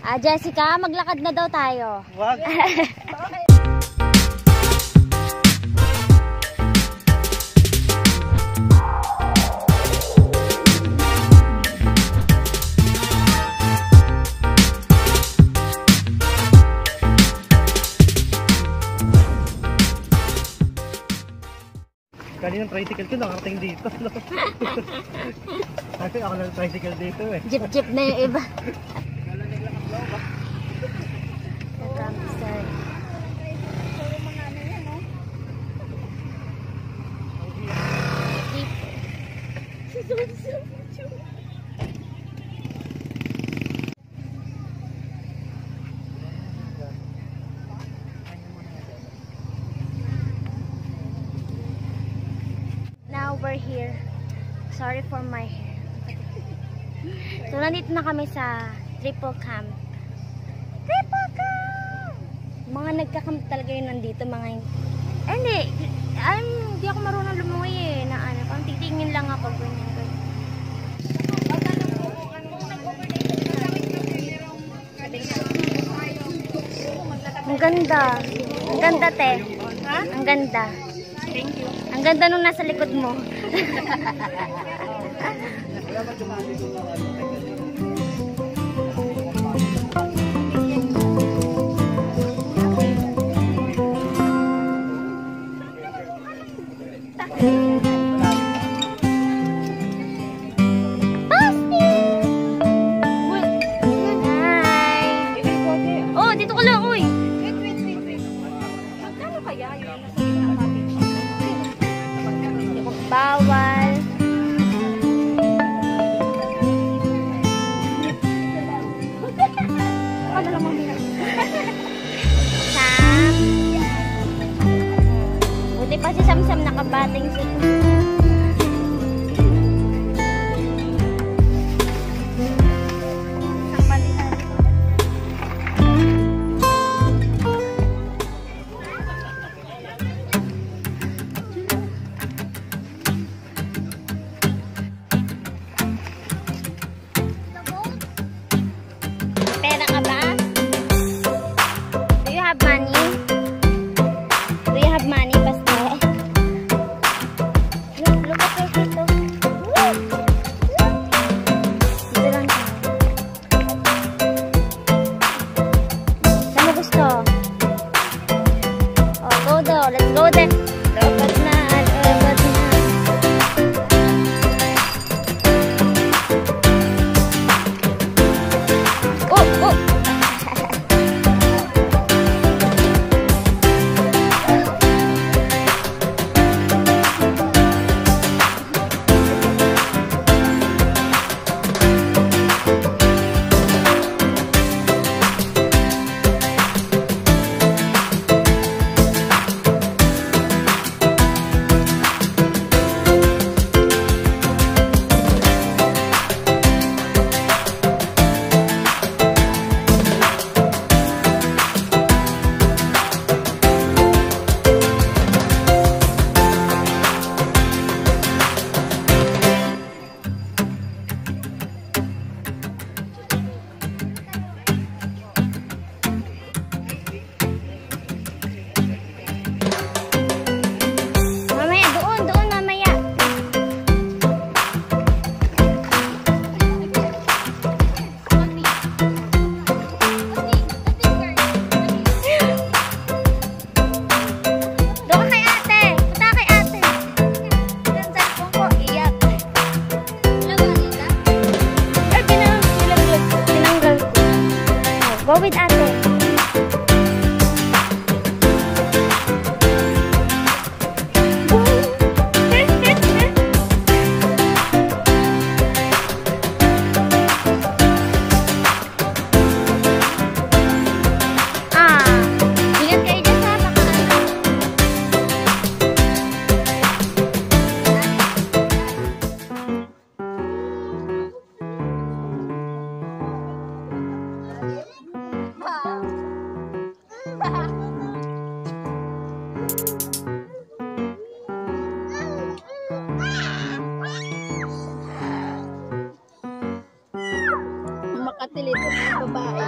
Jessica, maglakad na daw tayo. Wag. Kaninang tricycle ko nakarating dito. Kasi ako lang tricycle dito eh. Jeep na yung iba. Now we're here. Sorry for my hair. So nandito na kami sa Triple Camp. Triple Camp! Mga nagka-camp talaga yun nandito. Mga hindi ako marunong lumungoy eh. Na ano, pang titingin lang ako. Ganyan. Ang ganda. Ang ganda, te. Ha? Ang ganda. Thank you. Ang ganda nung nasa likod mo. Bawal. Sam. Buti pa si Sam nakabating sa let's go then. Lobot na. Oh. Go with ate. Ingat kayo dyan sa Makatili. babae.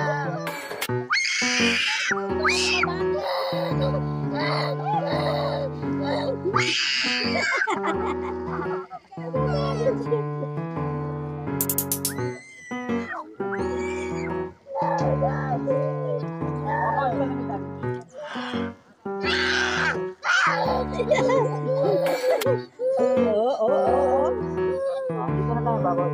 Dito na tayo, baboy.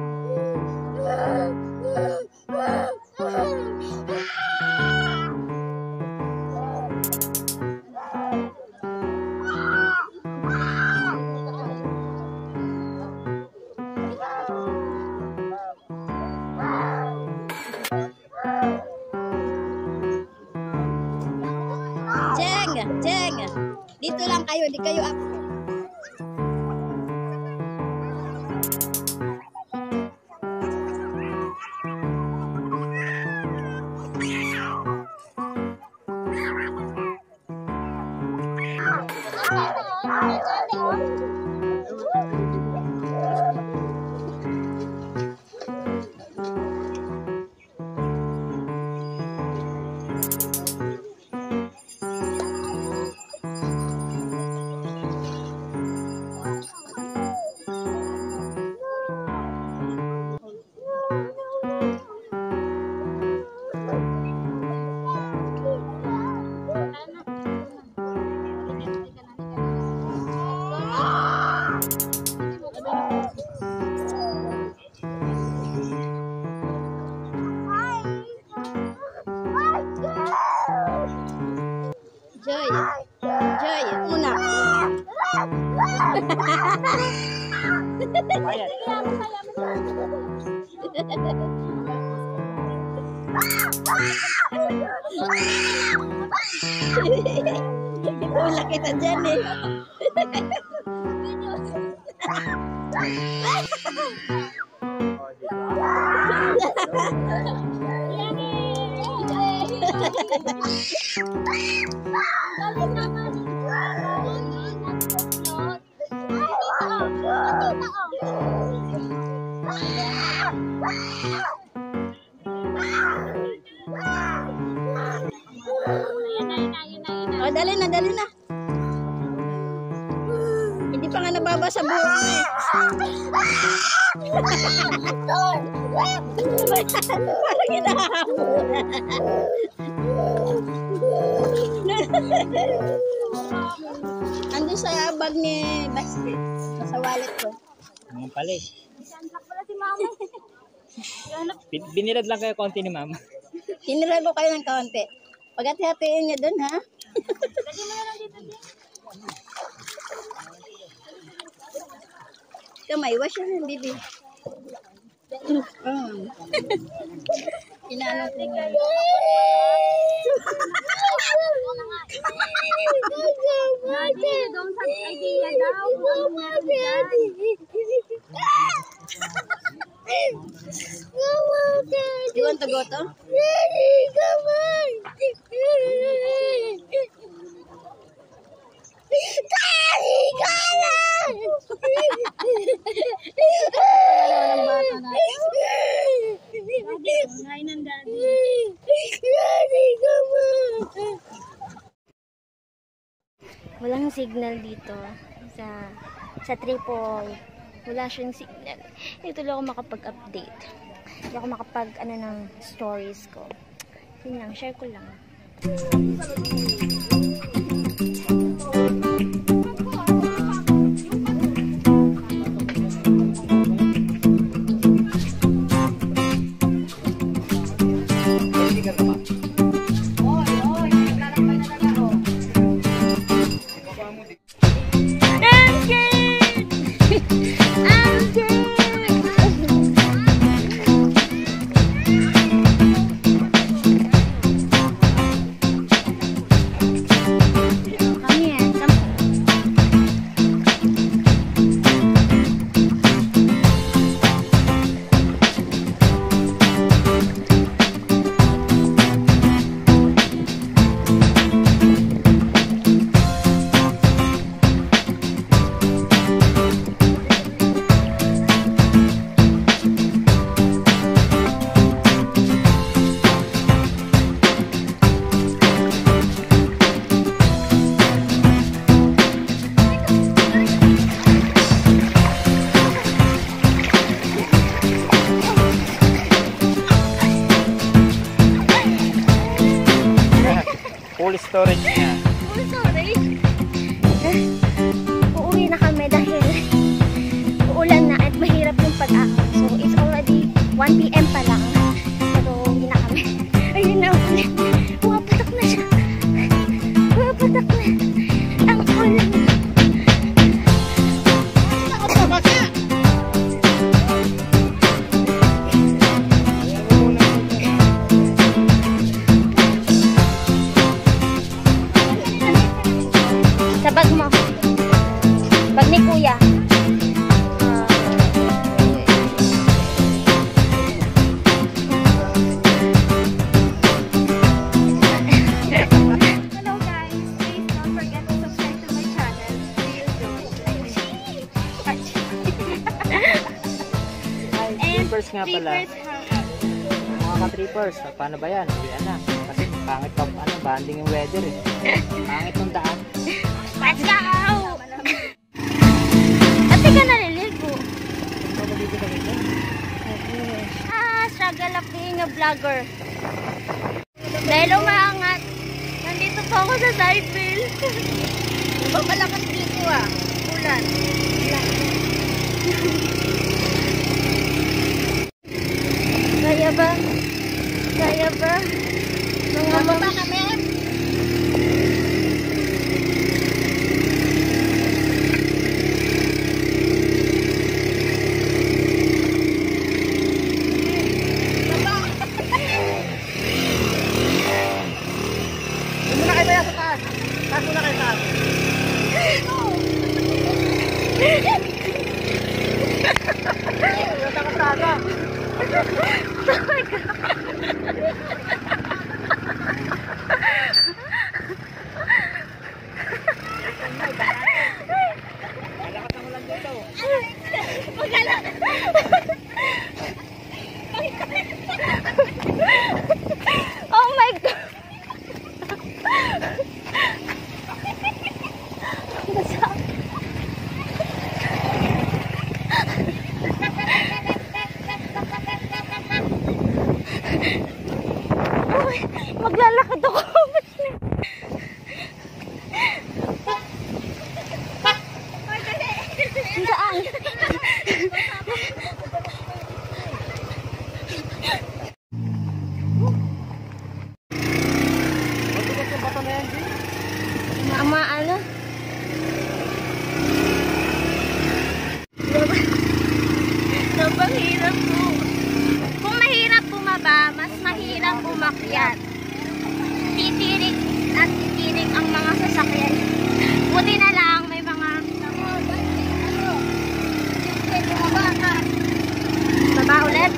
Jeng! Dito lang kayo, di kayo ako. Joy, una. Wala kita dyan eh. Oh, dali na. Hindi pa nga nababasa buhok mo eh. Parang hinahamon. Andun sa bag ni Basti. Sa wallet ko. Ang pala eh. Pala si mama. Binilad lang kayo konti ni mama. Hinirag ko kayo ng kaunti. Pag-hati-hatiin niya dun, ha? Kamay, wash yun, baby. Inaano ko nga. You want to go to? Walang signal dito sa triple. Wala siyang signal. Dito lang ako makapag-update. Hindi ako ng stories ko. Yun lang, share ko lang. full storage niya. Full storage. Uuwi na kami dahil uulan na at mahirap yung pag-ahon. So, it's already 1 PM pa lang. Pero uuwi na kami. Ayun na ulit. Pumapatak na siya. Pumapatak na. Ang ulan. Sa bag mo. Bag ni Kuya. Hello guys, please don't forget to subscribe to my channel. Trippers nga pala. Trippers Mga ka-trippers, paano ba yan? Hindi na. Kasi pangit pa, banding yung weather eh. Pangit ng daan. Let's go! At di ka naliligo. Struggle of being a vlogger. Dahil umaangat, nandito pa ako sa Cybil. Malakas dito ah. Ulan. Kaya ba? Kaya ba? Mga Baba kami. Muna kayo ba sa taas? Taas muna kayo taas. Takot-taga. Oh my God! Uy, maglalakad ako. Saan? Mama, ano? Sobrang hirap po. Kung mahirap bumaba, mas mahirap umakyat. Titirik at titirik ang mga sasakyan. Buti na lang may mga baba ulit.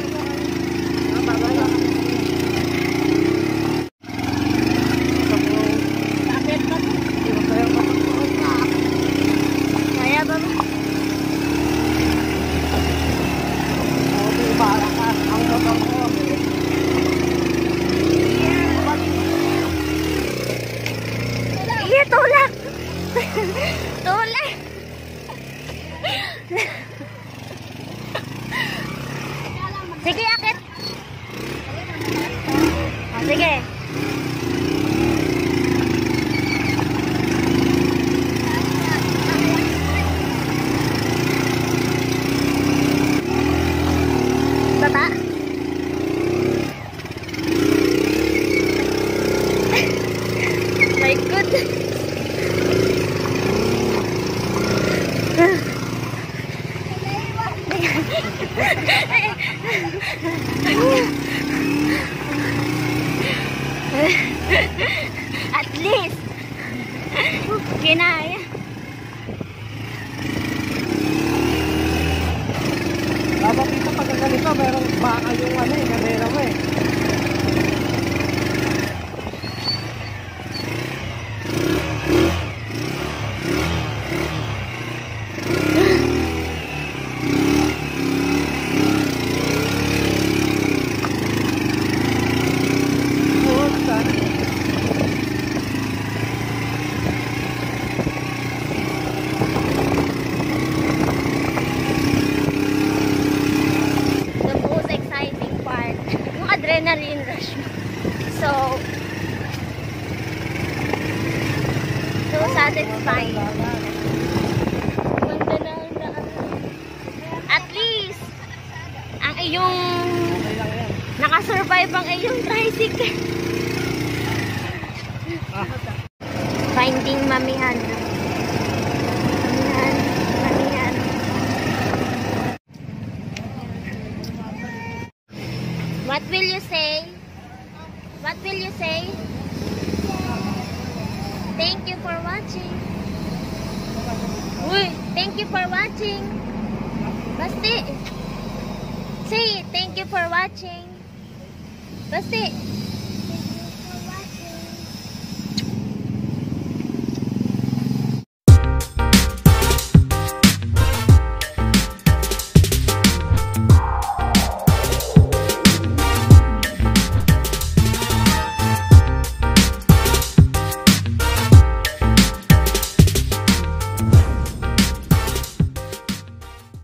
Kaya ba mo? Iya, tulak! Tulak! Sige, akit! Sige. Baba. My goodness. At least kinaya. Dapat dito pag ganito, merong baka yung ano eh, kamera mo eh. Adrenaline rush mo. So, so satisfying. Ganda na ang daan. At least, ang iyong nakasurvive ang iyong tricycle. Finding Mamihan. Mamihan. What will you say? What will you say? Thank you for watching. Uy, thank you for watching. Basti. Say, thank you for watching. Basti.